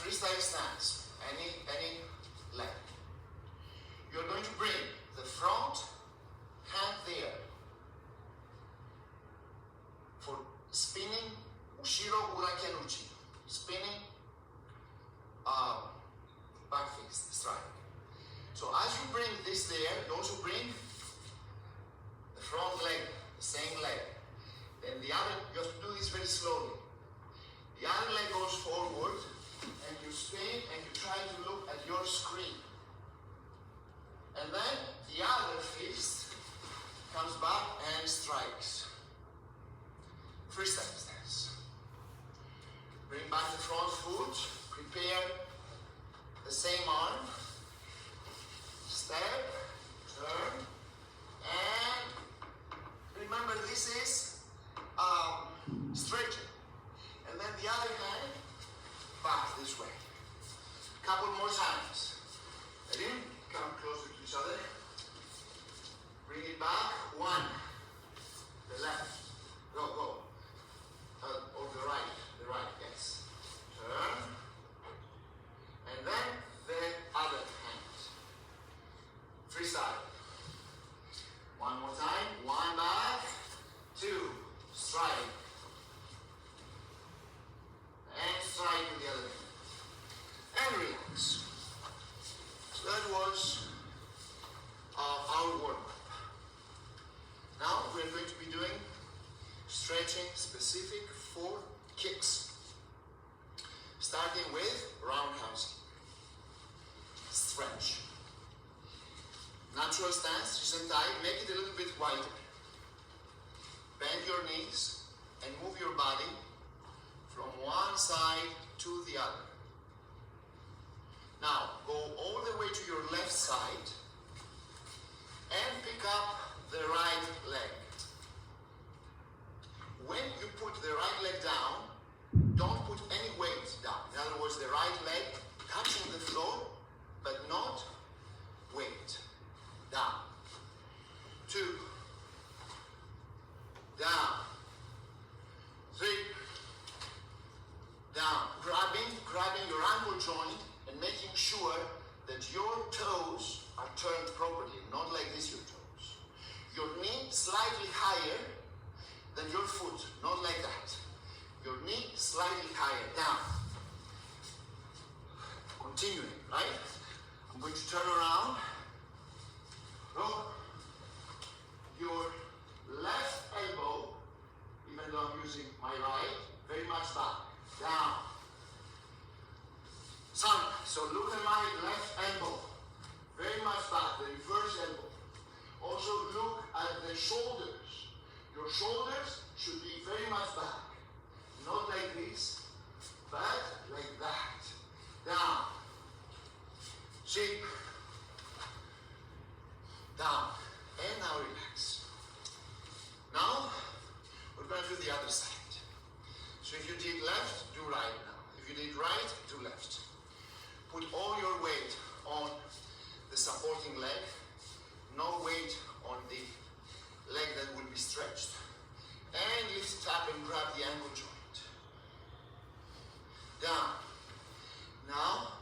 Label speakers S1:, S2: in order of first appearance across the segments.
S1: freestyle stance, any leg. You're going to bring the front hand there for spinning ushiro urakenuchi, spinning back fist strike. So as you bring this there, you also bring the front leg, the same leg. Then the other, you have to do this very slowly. The other leg goes forward and you spin and you try to look at your screen. And then the other fist comes back and strikes. Freestyle stance. Bring back the front foot, prepare the same arm, step, turn, and remember this is stretching. And then the other hand, back this way. Couple more times. Ready? Come closer to each other. Bring it back. One. The left. Go, go. Or the right, yes. Turn. And then the other hand. Freestyle. One more time. One back. Two. Strike. And strike with the other hand. And relax. So that was our warm-up. Now we're going to be doing stretching specific for kicks. Starting with roundhouse stretch. Natural stance, Shisentai, make it a little bit wider. Bend your knees and move your body from one side to the other. Now, go all the way to your left side and pick up the right leg. When you put the right leg down, don't put any weight down. In other words, the right leg touching the floor, but not weight. Down. Two. Down. Three. Down. Grabbing your ankle joint and making sure that your toes are turned properly, not like this, your toes. Your knee slightly higher than your foot, not like that. Your knee slightly higher, down. Continuing, right? I'm going to turn around. Roll your left elbow, even though I'm using my right, very much back, down. Sun, so look at my left elbow, very much back, the reverse elbow. Also look at the shoulders. Your shoulders should be very much back. Not like this, but like that. Down. Shake. Down. And now relax. Now, we're going to do the other side. So if you did left, do right now. If you did right, do left. Put all your weight on the supporting leg. No weight on the leg that will be stretched. And lift it up and grab the ankle joint. Down. Now,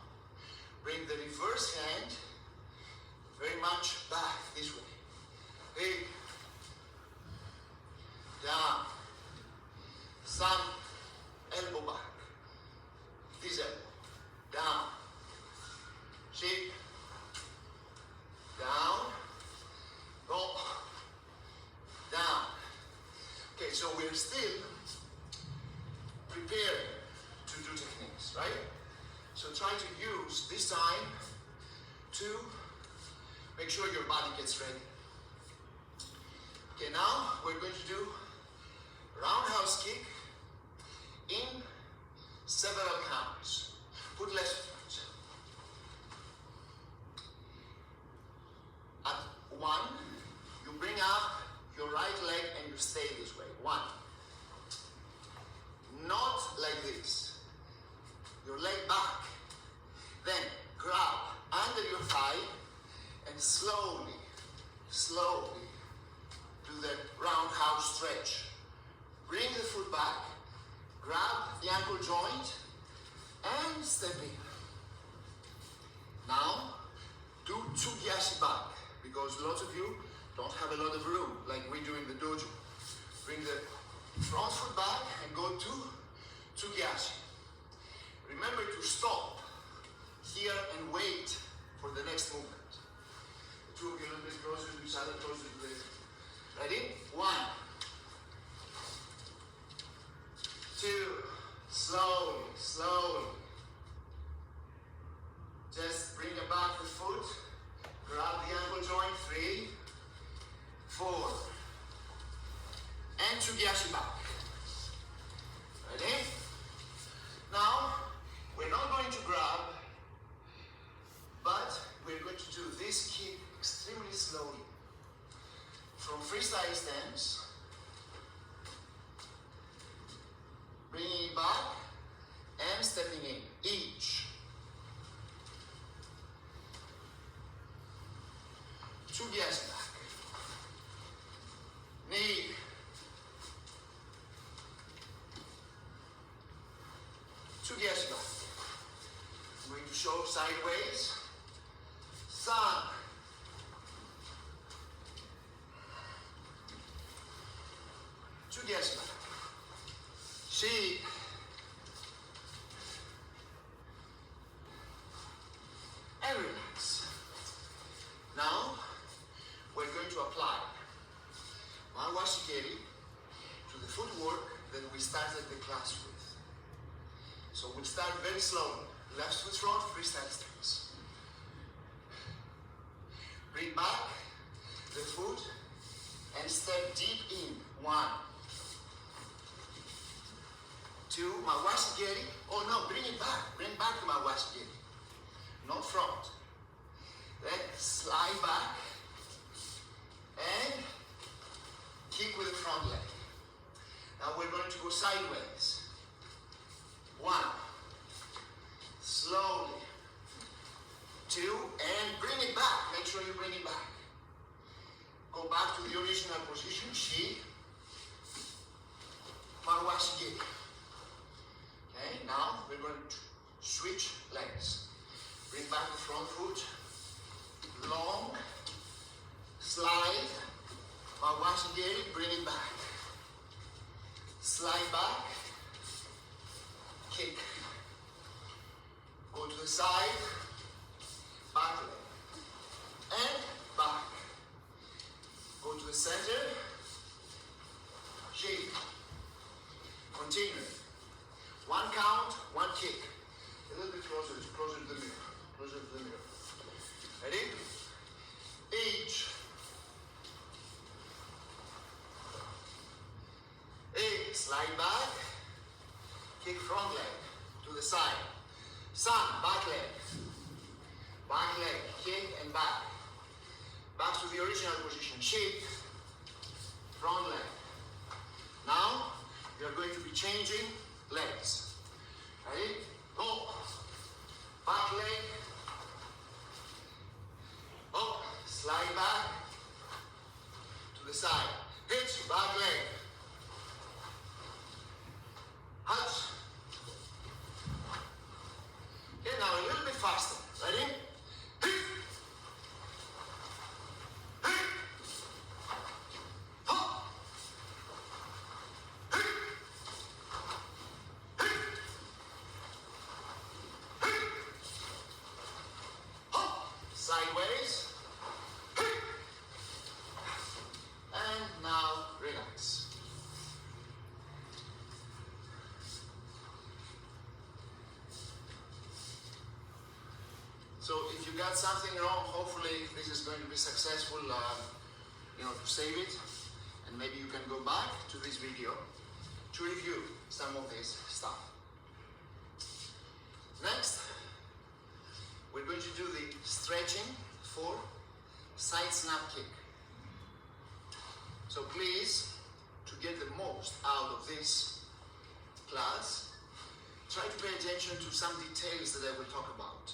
S1: bring the reverse hand very much back this way. Hey. Down. Sun. Elbow back. This elbow. Down. Shake. Down. Go. Down. Okay, so we're still preparing to do techniques, right? So try to use this time to make sure your body gets ready. Okay, now we're going to do roundhouse kick in several counts. Put left foot. At one, you bring up your right leg and you stay this way. One. Not like this. Your leg back. Then grab under your thigh and slowly do the roundhouse stretch. Bring the foot back, grab the ankle joint, and step in. Now, do Tsugiyashi back, because lots of you don't have a lot of room like we do in the dojo. Bring the front foot back and go to Tsugiyashi. Remember to stop here and wait for the next movement. The two of you a little bit closer to each other, closer to the... Ready? 1, 2, slowly, slowly. Just bring back the foot, grab the ankle joint, 3, 4, and Tsugiyashi back. Ready? Now, we're not going to grab, but we're going to do this kick extremely slowly. From freestyle stance, bringing it back and stepping in, each. Tsugiyashi back. Knee. Tsugiyashi back. I'm going to show sideways. San. Tsugiyashi back. Shi. And relax. Now, we're going to apply Mawashigeri to the footwork that we started the class with. So we'll start very slowly. Left foot front, freestyle stance. Bring back the foot and step deep in. 1, 2, Mawashigeri. Oh no, bring it back. Bring back the Mawashigeri. Not front. Then slide back and kick with the front leg. Now we're going to go sideways. 1, slowly. 2, and bring it back. Make sure you bring it back. Go back to the original position. Shi. Mawashigeri. Okay, now we're going to switch legs. Bring back the front foot. Long. Slide. Mawashigeri, bring it back. Slide back. Kick. Go to the side. Back leg. And back. Go to the center. Shake. Continue. 1 count, 1 kick. A little bit closer to the mirror. Closer to the mirror. Ready? Each. Slide back. Kick front leg to the side. San, back leg. Back leg, kick and back. Back to the original position. Shake. Front leg. Now, we are going to be changing legs. Ready? Go. Back leg. Up. Slide back. To the side. Hit. Back leg. Hutch. Okay, now a little bit faster. Ready? Hit. Hit. Hop. Hit. Hit. Hit. Hop. Sideways. Hit. And now relax. So if you got something wrong, hopefully this is going to be successful, to save it. And maybe you can go back to this video to review some of this stuff. Next, we're going to do the stretching for side snap kick. So please, to get the most out of this class, try to pay attention to some details that I will talk about.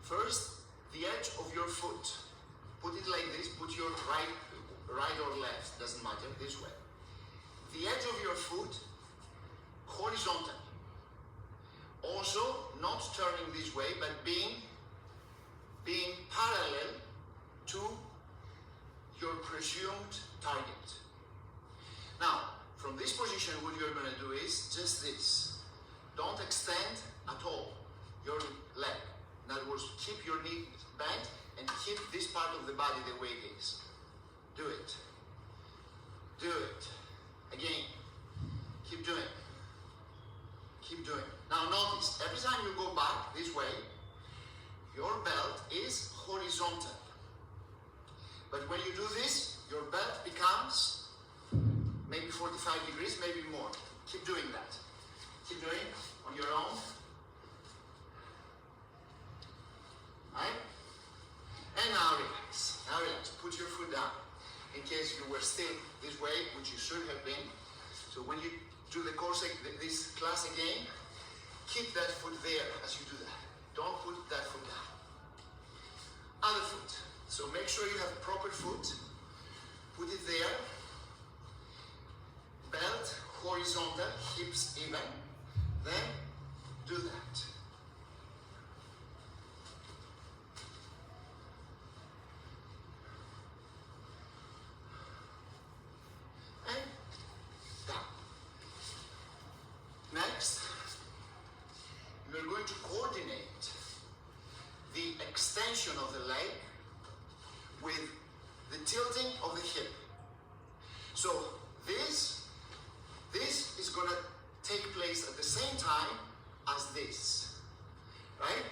S1: First, the edge of your foot. Put it like this, put your right or left, doesn't matter, this way. The edge of your foot, horizontal, all turning this way, but being parallel to your presumed target. Now, from this position, what you're going to do is just this. Don't extend at all your leg. In other words, keep your knee bent and keep this part of the body the way it is. Do it. Do it. Again. Keep doing. Keep doing. Now notice, every time you go back this way, your belt is horizontal. But when you do this, your belt becomes maybe 45 degrees, maybe more. Keep doing that. Keep doing on your own. Right? And now relax. Now relax. Put your foot down. In case you were still this way, which you should have been. So when you do the course, this class again, keep that foot there as you do that. Don't put that foot down. Other foot. So make sure you have a proper foot. Put it there. Belt horizontal, hips even. Then do that. And down. Next, you are going to coordinate the extension of the leg with the tilting of the hip. So this is going to take place at the same time as this, right?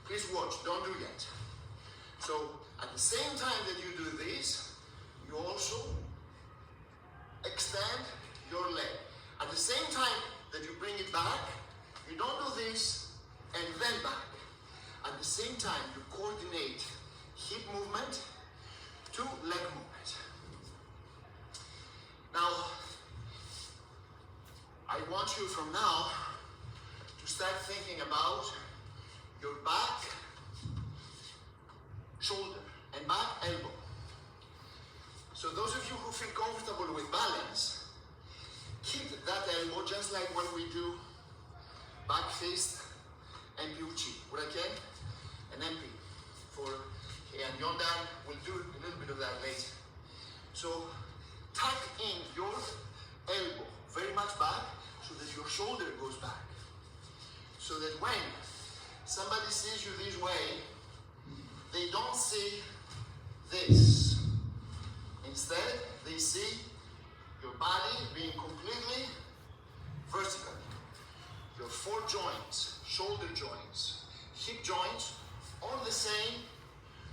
S1: Please watch, don't do yet. So at the same time that you do this, you also extend your leg. At the same time that you bring it back, you don't do this and then back. At the same time, you coordinate hip movement to leg movement. Now, I want you from now to start thinking about your back, shoulder, and back elbow. So those of you who feel comfortable with balance, keep that elbow just like when we do back fist and Piuchi, okay? And MP for and Yondan will do a little bit of that later. So tuck in your elbow very much back so that your shoulder goes back. So that when somebody sees you this way, they don't see this. Instead, they see your body being completely vertical. Your four joints, shoulder joints, hip joints, on the same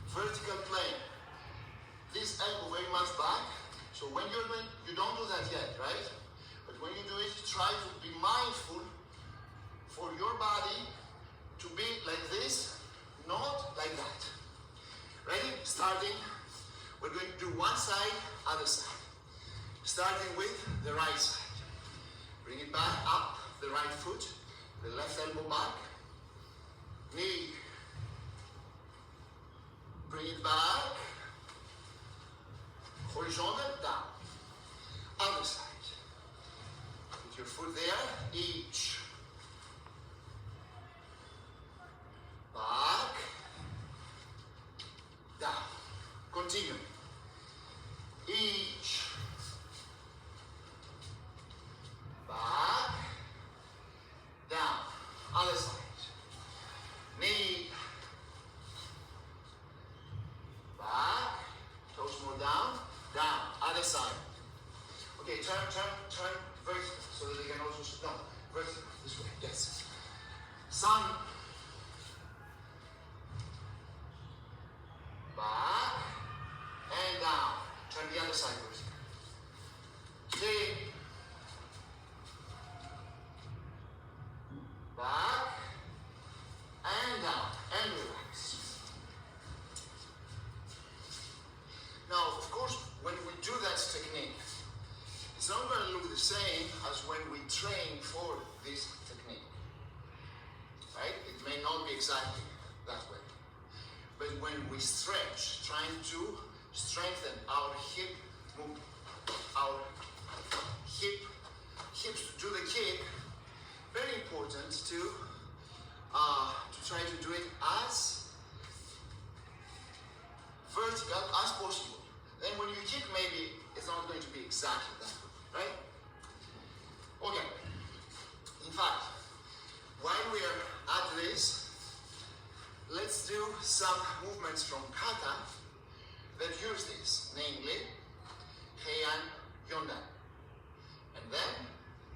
S1: vertical plane. This elbow very much back. So when you're doing, you don't do that yet, right? But when you do it, try to be mindful for your body to be like this, not like that. Ready? Starting, we're going to do one side, other side. Starting with the right side. Bring it back up, the right foot, the left elbow back, knee. Bring it back, horizontal, down. Other side. Put your foot there, each. Back, down. Continue. Each. Back, down. Other side. Knee. Back, toes more down, down, other side. Okay, turn vertical so that they can also, no, vertical, this way, yes. Sun. Back, and down. Turn the other side vertical. Three. Back, and down, and relax. Now, of course, when we do that technique, it's not going to look the same as when we train for this technique, right? It may not be exactly that way. But when we stretch, trying to strengthen our hip movement, our hips to do the kick, very important to to try to do it as vertical as possible. Then when you kick, maybe it's not going to be exactly that good, right? Okay. In fact, while we are at this, let's do some movements from kata that use this, namely Heian Yondan. And then,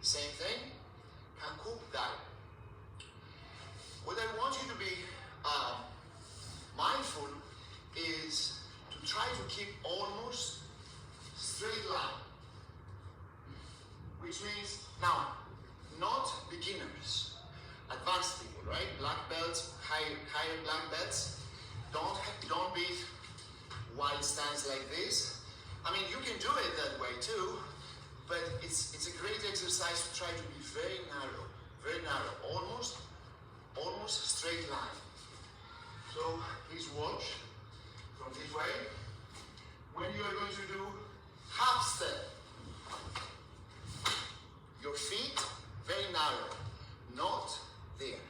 S1: same thing, Kanku Dai. What I want you to be mindful is to try to keep almost straight line. Which means, now, not beginners, advanced people, right? Black belts, higher black belts, don't be wide stance like this. I mean, you can do it that way too, but it's a great exercise to try to be very narrow, almost straight line. So please watch from this way. When you are going to do half step, your feet very narrow, not there.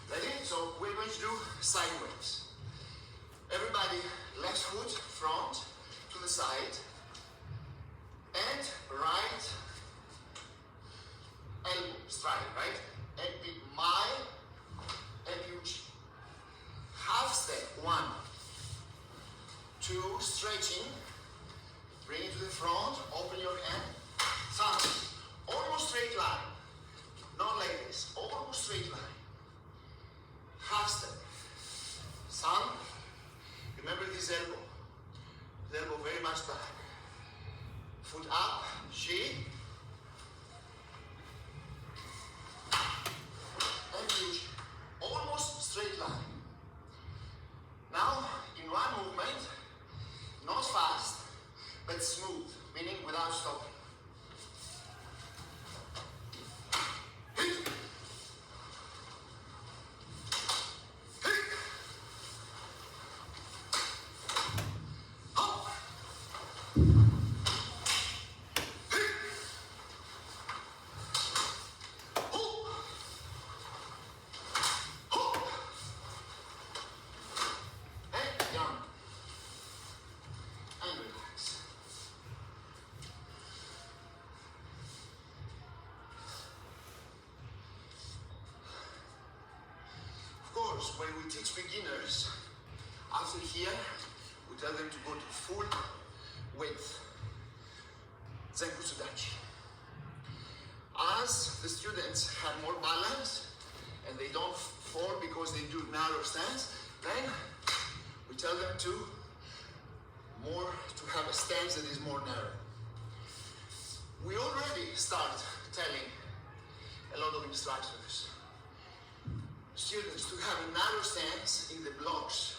S1: Ready? So we're going to do sideways. Everybody, left foot front to the side, and right elbow strike, right? And be my and huge. Half step, 1, 2, stretching, bring it to the front, open your hand, thumb, almost straight line, not like this, almost straight line. Half step, sun, remember this elbow very much back, foot up, shi, and huge, almost straight line. Now, in one movement, not fast, but smooth, meaning without stopping. When we teach beginners, after here, we tell them to go to full width, Zenbutsu Dachi. As the students have more balance and they don't fall because they do narrow stance, then we tell them to have a stance that is more narrow. We already start telling a lot of instructors, students, to have a narrow stance in the blocks,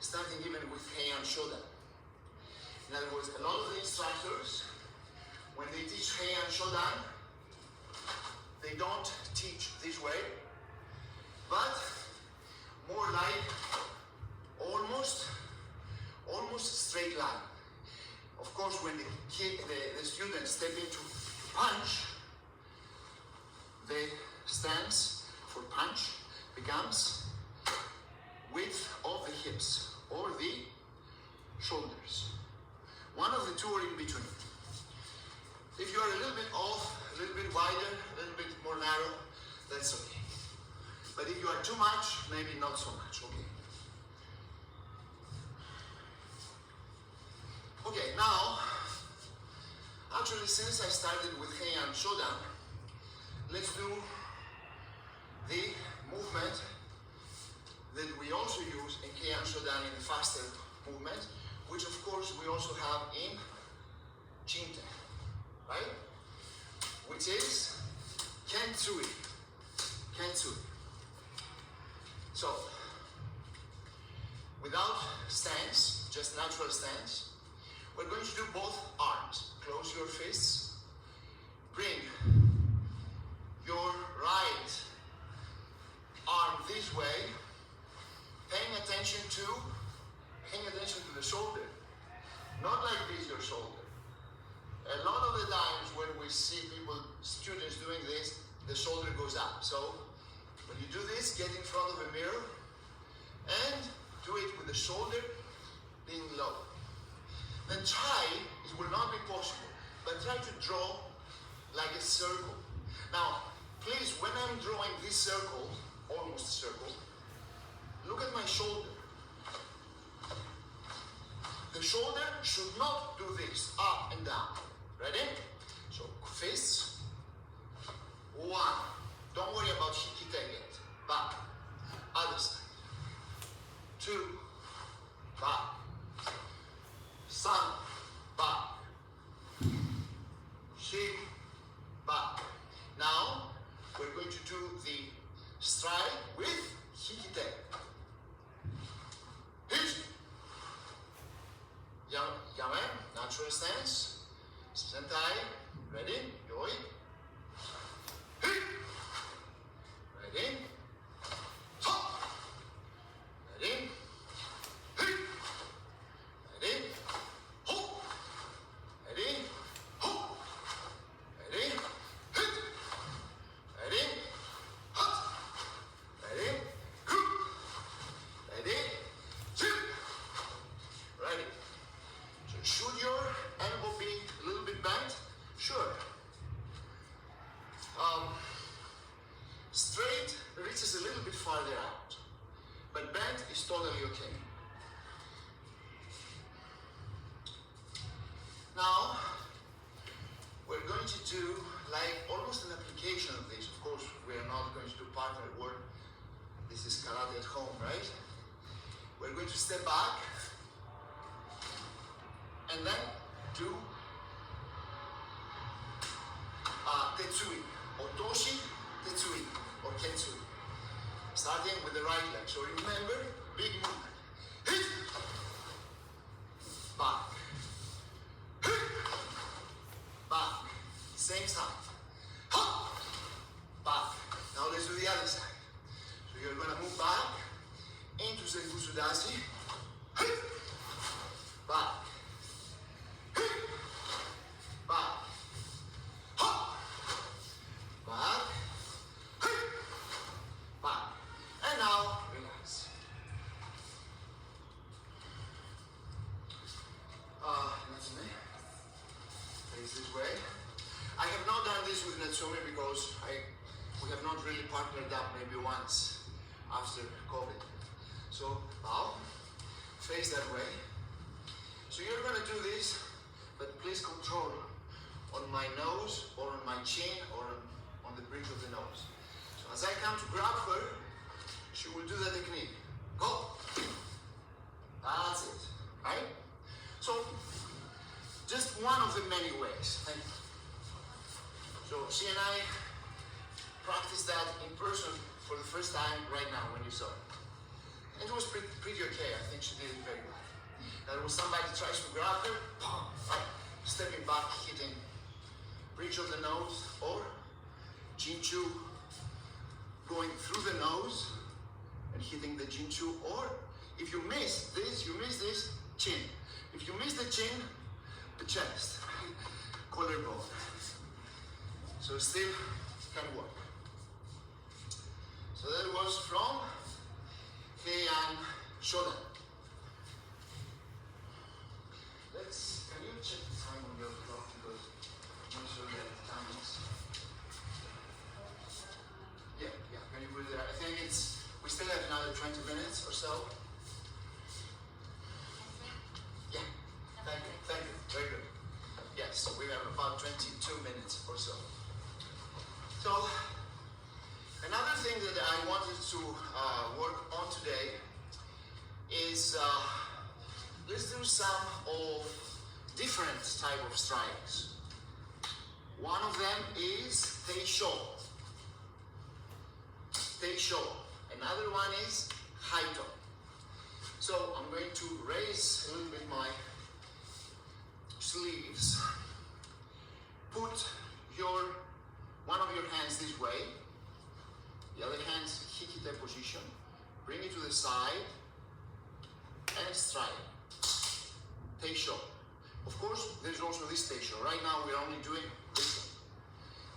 S1: starting even with Heian Shodan. In other words, a lot of the instructors, when they teach Heian Shodan, they don't teach this way, but more like almost straight line. Of course, when the students step into punch, the stance for punch becomes width of the hips or the shoulders. One of the two are in between. If you are a little bit off, a little bit wider, a little bit more narrow, that's okay. But if you are too much, maybe not so much, okay. Okay, now, actually since I started with Heian Shodan, let's do the movement that we also use in Heian Shodan in the faster movement, which of course we also have in Jinte, right? Which is Kentsui. So, without stance, just natural stance, we're going to do both arms. Close your fists. Bring your right arm this way, paying attention to the shoulder. Not like this, your shoulder. A lot of the times when we see students doing this, the shoulder goes up. So When you do this, get in front of a mirror and do it with the shoulder being low. Then try, it will not be possible, but try to draw like a circle. Now, please, when I'm drawing this circle, almost a circle, look at my shoulder. The shoulder should not do this, up and down. Ready? So, fists. 1. Don't worry about hikite yet. Back. Other side. 2. Back. Sun. Back. Hip. Back. Now, we're going to do the stride with hikite. Hit. Yame. Natural stance. Sentai. Ready? Yoi. Hit. Ready? Top. Ready? Hit. Ready? Ho. Ready? Ho. Ready? Hit. Ready? Hut. Ready? Group. Ready? Chip. Ready? So should your elbow be a little bit bent? Sure. Straight reaches a little bit farther out, but bent is totally okay. Now, we're going to do like almost an application of this. Of course, we are not going to do partner work. This is karate at home, right? We're going to step back and then do tetsui, otoshi, tetsui, or ketsui. Starting with the right leg. So remember, big movement. Hit, back, hit, back. Same side. Hop, back. Now let's do the other side. So you're going to move back into Senjutsu Dashi. Hit, back, hit, back. Back, back, and now relax. Natsume, face this way. I have not done this with Natsume because we have not really partnered up, maybe once after COVID. So bow, face that way. So you're going to do this, but please control on my nose or on my chin or on the bridge of the nose. So as I come to grab her, she will do the technique. Go. That's it, right? So just one of the many ways. Thank you. So she and I practiced that in person for the first time right now when you saw it. And it was pretty okay. I think she did it very well. Now when somebody tries to grab her, right? Stepping back, hitting bridge of the nose, or Jinchu going through the nose and hitting the Jinchu, or if you miss this, chin. If you miss the chin, the chest, collarbone. So still can work. So that was from Heian Shodan. Can you check the time on your clock because I'm not sure that the time is. Yeah, can you put it there? I think we still have another 20 minutes or so. Yeah, thank you, very good. Yes, we have about 22 minutes or so. So, another thing that I wanted to work on today is let's do some of different type of strikes. One of them is Teisho. Teisho. Another one is Haito. So I'm going to raise a little bit my sleeves. Put one of your hands this way. The other hand's hikite position. Bring it to the side and strike. Teisho. Of course, there's also this teisho. Right now, we're only doing this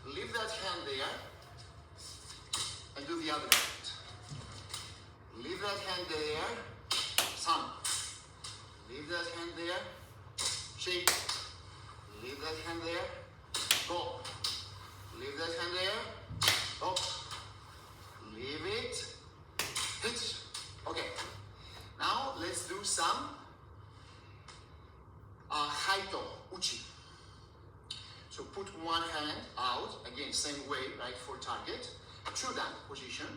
S1: one. Leave that hand there and do the other hand. Leave that hand there, sun. Leave that hand there, shake. Leave that hand there, go. Leave that hand there, go. Leave it, hit. Okay, now let's do some Haito, Uchi. So put one hand out, again, same way, right, for target, Chudan position,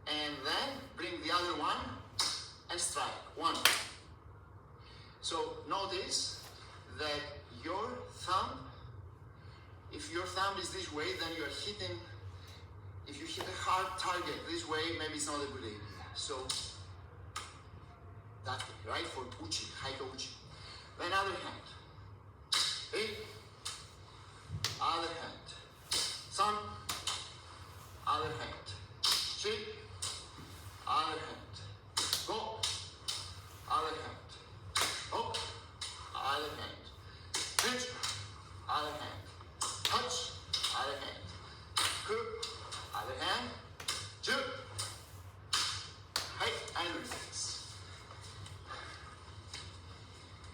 S1: and then bring the other one and strike, one. So notice that your thumb, if your thumb is this way, then you're hitting, if you hit a hard target this way, maybe it's not a good idea. So, that way, right, for Uchi, Haito Uchi. Then other hand. Hey. Other hand. Sun. Other hand. Shake. Other hand. Go. Other hand. Go. Other hand. Pinch. Other hand. Touch. Other hand. Hook. Other hand. Two. Height and reflex.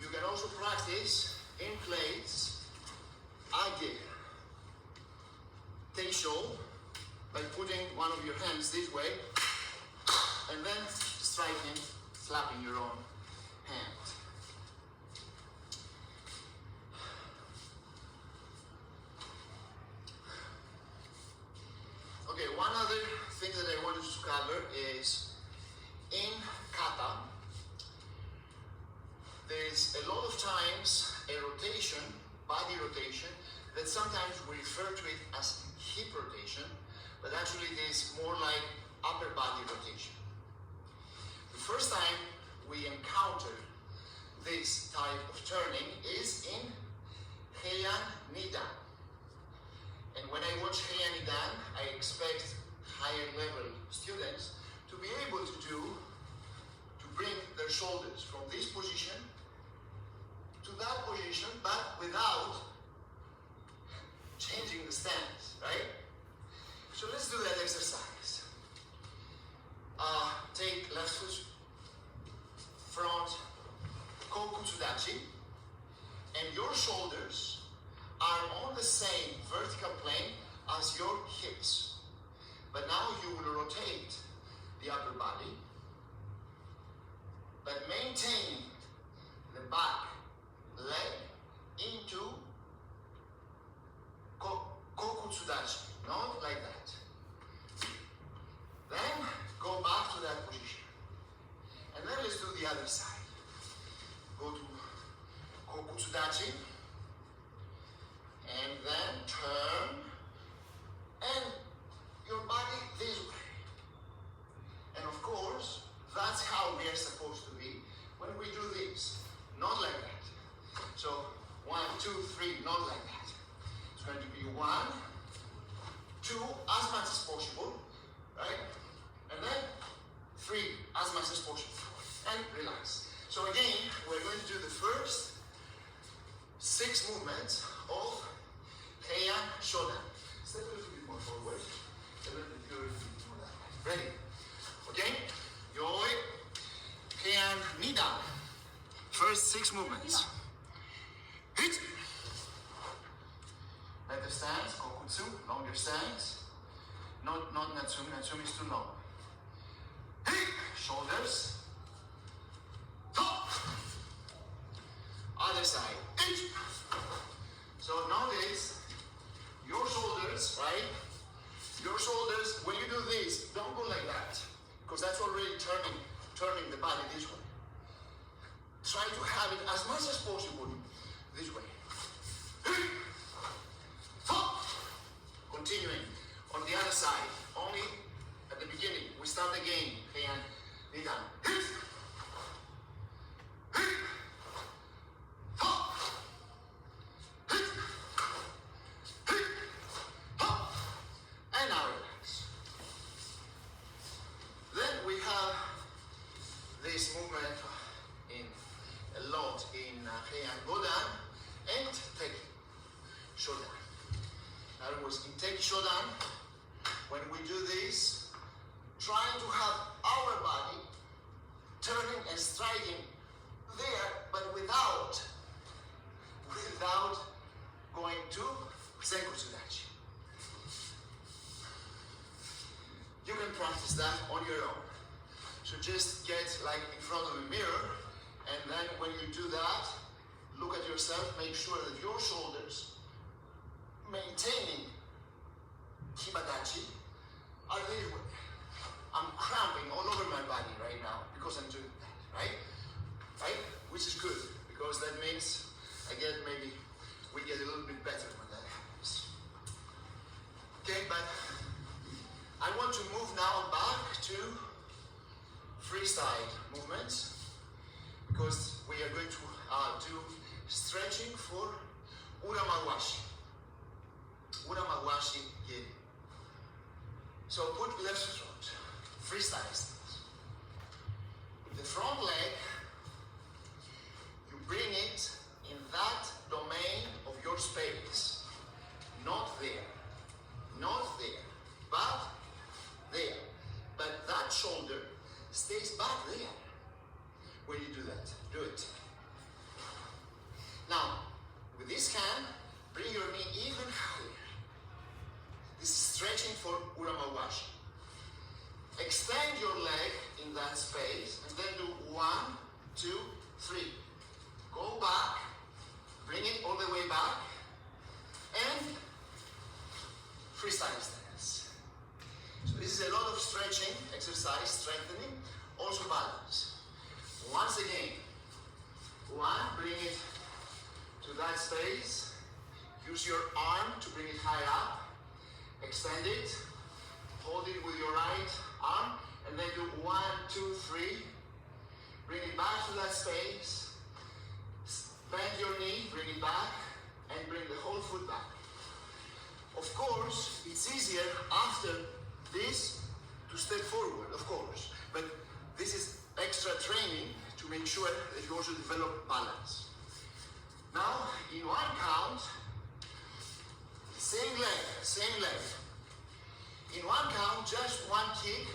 S1: You can also practice in plates age, teisho, by putting one of your hands this way and then striking, slapping your own hand. Okay, one other thing that I wanted to cover is in kata, there's a lot of times a rotation, body rotation, that sometimes we refer to it as hip rotation, but actually it is more like upper body rotation. The first time we encounter this type of turning is in Heian Nidan. And when I watch Heian Nidan, I expect higher level students to be able to bring their shoulders from this position to that position, but without changing the stance, right? So let's do that exercise. Take left foot front, kokutsudachi, and your shoulders are on the same vertical plane as your hips. But now you will rotate the upper body, but maintain the back leg into kokutsudachi, not like that. Then go back to that position. And then let's do the other side. Go to kokutsudachi, and then turn, and your body this way. And of course, that's how we are supposed to be when we do this. Not like that. So 1, 2, 3, not like that. It's going to be 1, 2, as much as possible, right? And then 3, as much as possible. And relax. So again, we're going to do the first 6 movements of Heian Shodan. Step a little bit more forward. A little bit more. Ready? Okay? Yoi. Heian Nidan. First 6 movements. Hit. Better stance, kokutsu, longer stance. Not natsumi, natsumi is too long. Hit. Shoulders. Top. Other side. Hit. So notice your shoulders, right? Your shoulders, when you do this, don't go like that, because that's already turning the body this way. Try to have it as much as possible this way. Continuing on the other side, only at the beginning. We start again. Heian Nidan. Hit. Hit. Hop. Hit. Hit. Hop. And now relax. Then we have this movement in a lot in Heian Godan and Teki Shodan. In other words, in Teki Shodan, when we do this, trying to have our body turning and striking there, but without going to Senkuchi Dachi. You can practice that on your own. So just get like in front of a mirror, and then when you do that, look at yourself, make sure that your shoulders, maintaining Hibadachi, are this way. I'm cramping all over my body right now because I'm doing that, right? Right? Which is good, because that means we get a little bit better when that happens. Okay, but I want to move now back to freestyle movements, because we are going to do stretching for Uramawashi. Uramawashi Giri. So put left front, freestyle stance. The front leg, you bring it in that domain of your space. Not there, but there. But that shoulder stays back there when you do that. Do it. Now, with this hand, bring your knee even higher. This is stretching for Uramawashi. Extend your leg in that space and then do 1, 2, 3. Go back, bring it all the way back, and freestyle stance. So this is a lot of stretching, exercise, strengthening, also balance. Once again, 1, bring it to that space. Use your arm to bring it high up. Extend it. Hold it with your right arm, and then do 1, 2, 3. Bring it back to that space. Bend your knee, bring it back, and bring the whole foot back. Of course, it's easier after this to step forward, of course. But this is extra training to make sure that you also develop balance. Now, in 1 count, same leg. In 1 count, just 1 kick,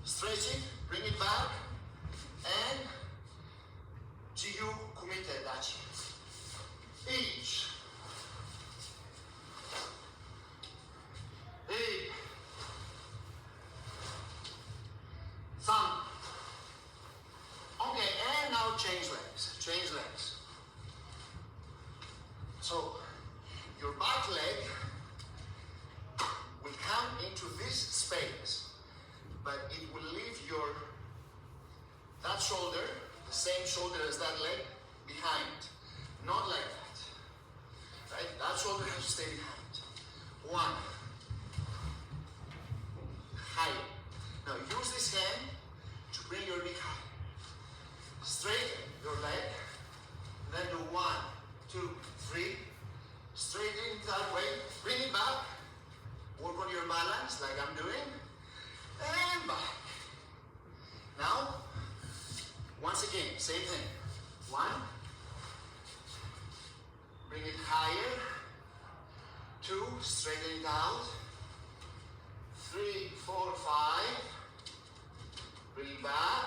S1: stretch it, bring it back, and Jiyu Kumite Dachi. Each. 8. 3. Okay, and now change legs. So, your back leg will come into this space, but it will leave that shoulder, the same shoulder as that leg, behind. Not like that. Right? That shoulder has to stay behind. 1. High. Now use this hand to bring your knee high. Straighten your leg. Then do 1, 2, 3. Straighten it that way. Bring it back. Work on your balance like I'm doing. And back. Now, once again, same thing. 1. Bring it higher. 2. Straighten it out. 3, 4, 5. Bring it back.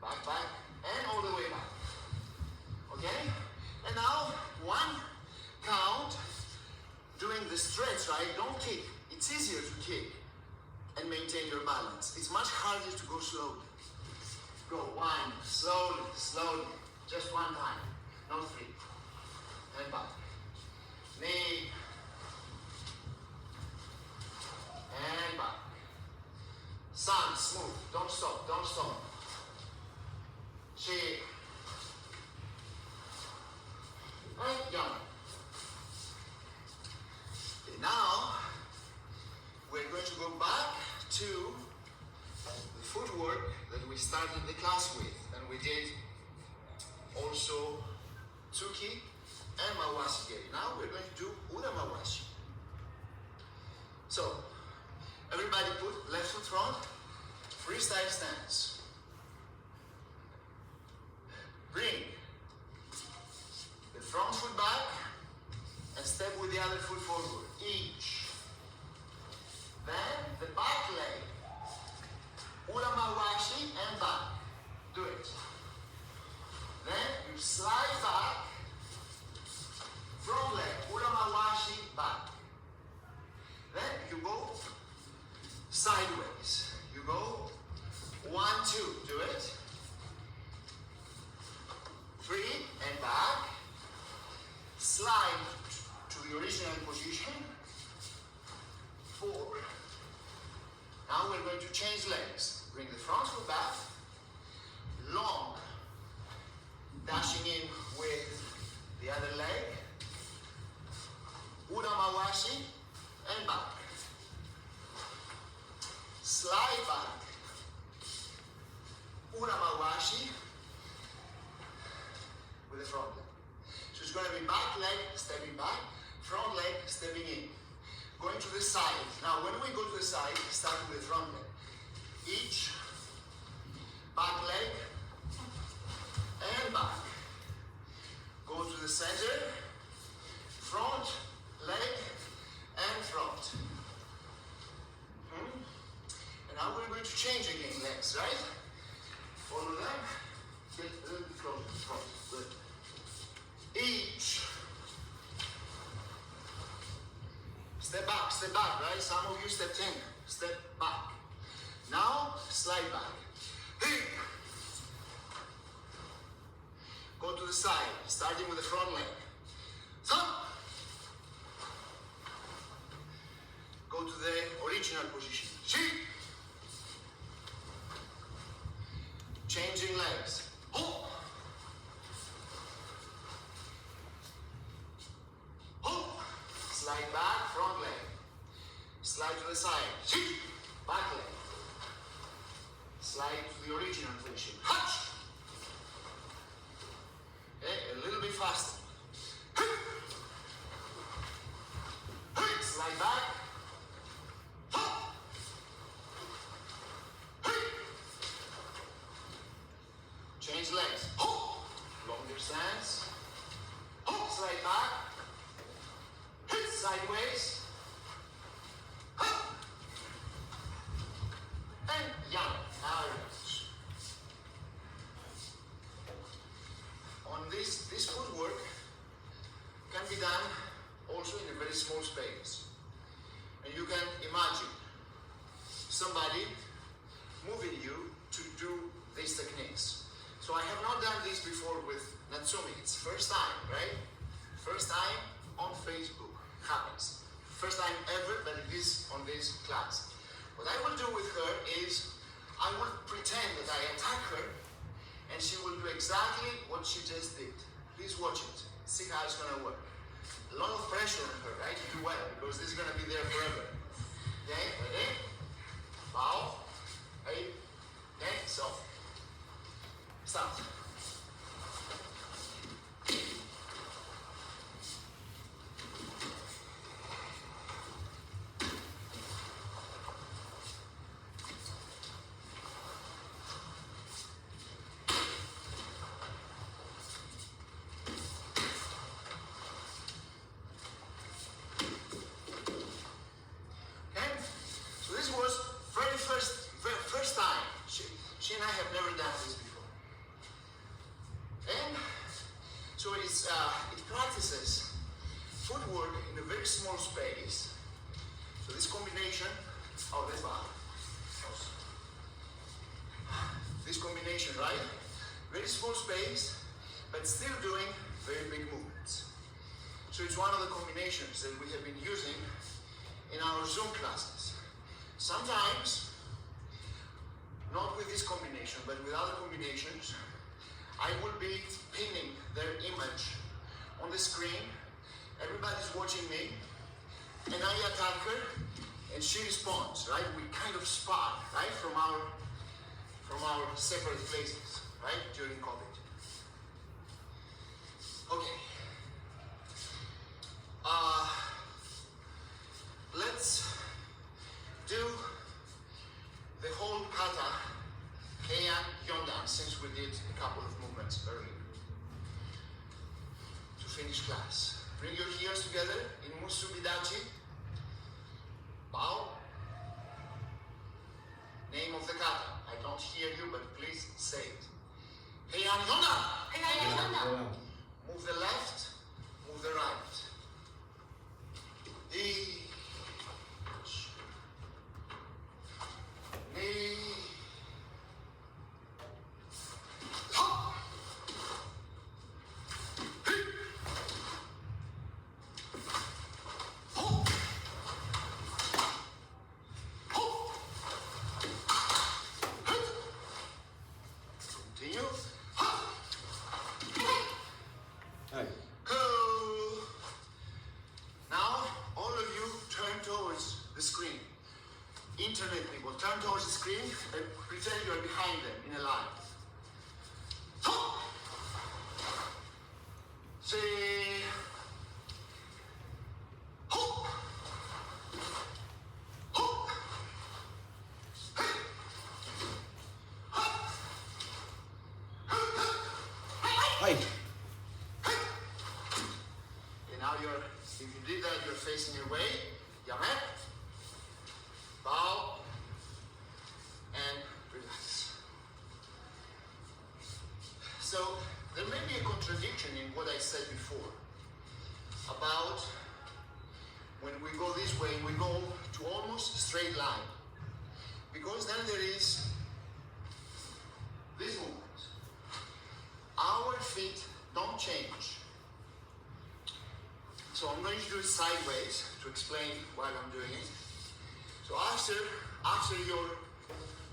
S1: Back. And all the way back. Okay? And now, 1 count. Doing the stretch, right? Don't kick. It's easier to kick and maintain your balance. It's much harder to go slowly. Go 1, slowly. Just 1 time, not 3. And back. Knee. And back. Sun, smooth. Don't stop. Shake. And jump. Okay, now, we're going to go back to the footwork that we started the class with. And we did also Tsuki and Mawashi Geri. Now we're going to do Uramawashi. So, everybody put left foot front, freestyle stance. Bring the front foot back and step with the other foot forward. Each. Then the back leg. Uramawashi and back. Do it. Then you slide back. Front leg. Uramawashi back. Then you go sideways. You go 1, 2. Do it. 3 and back. Slide to the original position. 4. Now we're going to change legs. Bring the front foot back. Long. Dashing in with the other leg. Uramawashi and back. Slide back. Uramawashi with the front leg. So it's going to be back leg stepping back, front leg stepping in. Going to the side. Now when we go to the side, start with the front leg. Each back leg and back. Go to the center, front leg and front. And now we're going to change again legs, right? Follow them. Get a little bit closer to the front. Good. Each. Step back, right? Some of you stepped in. Step back. Now, slide back. Go to the side, starting with the front leg. Go to the original position. Changing legs. Slide back, front leg. Slide to the side. Back leg. Slide to the original position. Okay, a little bit faster. Slide back. Change legs. Longer stance. Slide back. Sideways. And young. On this footwork can be done also in a very small space. And you can imagine somebody moving you to do these techniques. So I have not done this before with Natsumi. It's first time, right? First time on Facebook happens. First time ever that it is on this class. What I will do with her is I will pretend that I attack her and she will do exactly what she just did. Please watch it. See how it's going to work. A lot of pressure on her, right? Do well because this is going to be there forever. Okay, ready? Bow. Hey. Okay, so. Start. She and I have never done this before. And so it practices footwork in a very small space. So this combination, this combination, right? Very small space, but still doing very big movements. So it's one of the combinations that we have been using in our Zoom classes. Sometimes, not with this combination, but with other combinations, I will be pinning their image on the screen. Everybody's watching me, and I attack her, and she responds, right? We kind of spar, right, from our separate places, right, during COVID. Okay. Let's do the whole kata, Heian Yondan, since we did a couple of movements earlier. To finish class. Bring your heels together in Musubidachi. Bow. Say it. Hey, Yonda. Move the left, move the right. Knee. Knee. Hop. Hop. Hop. Continue. Hop.
S2: Hey.
S1: Go. Now, all of you turn towards the screen. Internet people, turn towards the screen and pretend you're behind them in a line. Hop. Say. Hop. Hop. Hey. Hop.
S2: Hey.
S1: And now if you did that, you're facing your way. Yaman. Bow. And relax. So, there may be a contradiction in what I said before about when we go this way, we go to almost a straight line. Because then there is this movement. Our feet don't change. So I'm going to do it sideways to explain why I'm doing it. So after you're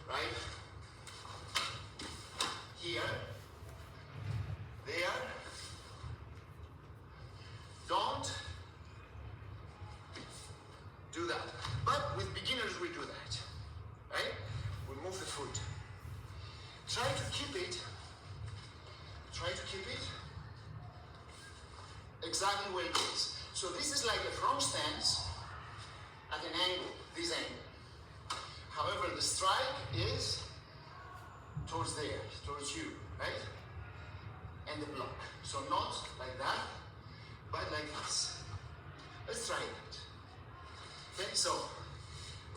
S1: right here, there, don't do that. But with beginners we do that, right? We move the foot. Try to keep it exactly where it is. So this is like a front stance at an angle, this angle. However, the strike is towards there, towards you, right? And the block. So not like that, but like this. Let's try that. Okay, so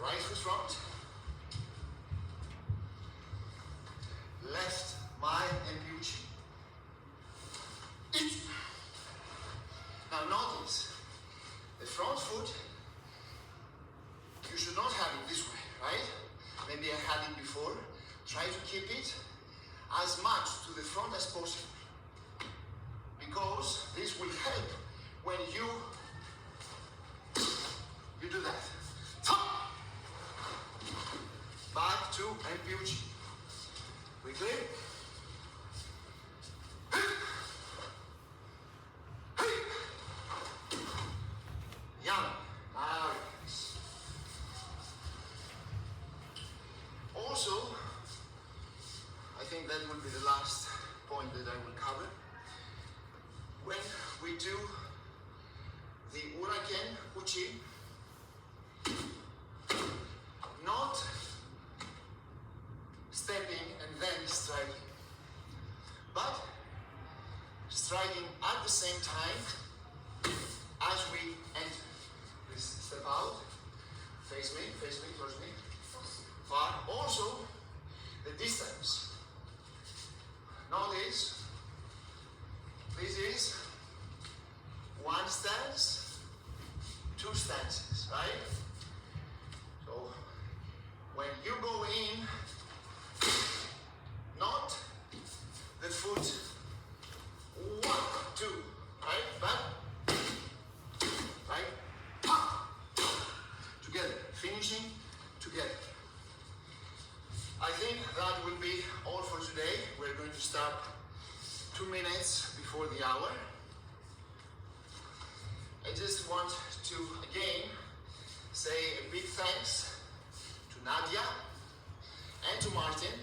S1: right foot front, left my and Pucci. Now notice, the front foot, you should not have it this way, right? Maybe I had it before. Try to keep it as much to the front as possible. Because this will help when you do that. Top. Back to Pucci. We clear? Also, I think that will be the last point that I will cover. When we do the Uraken Uchi, not stepping and then striking, but striking at the same time as we enter. Please step out, face me, towards me. Far. Also, the distance. Notice, this is one stance, two stances, right? So, when you go in, not the foot, 1, 2, right? But, right? Together, finishing together. I think that will be all for today. We're going to start 2 minutes before the hour. I just want to again say a big thanks to Nadia and to Martin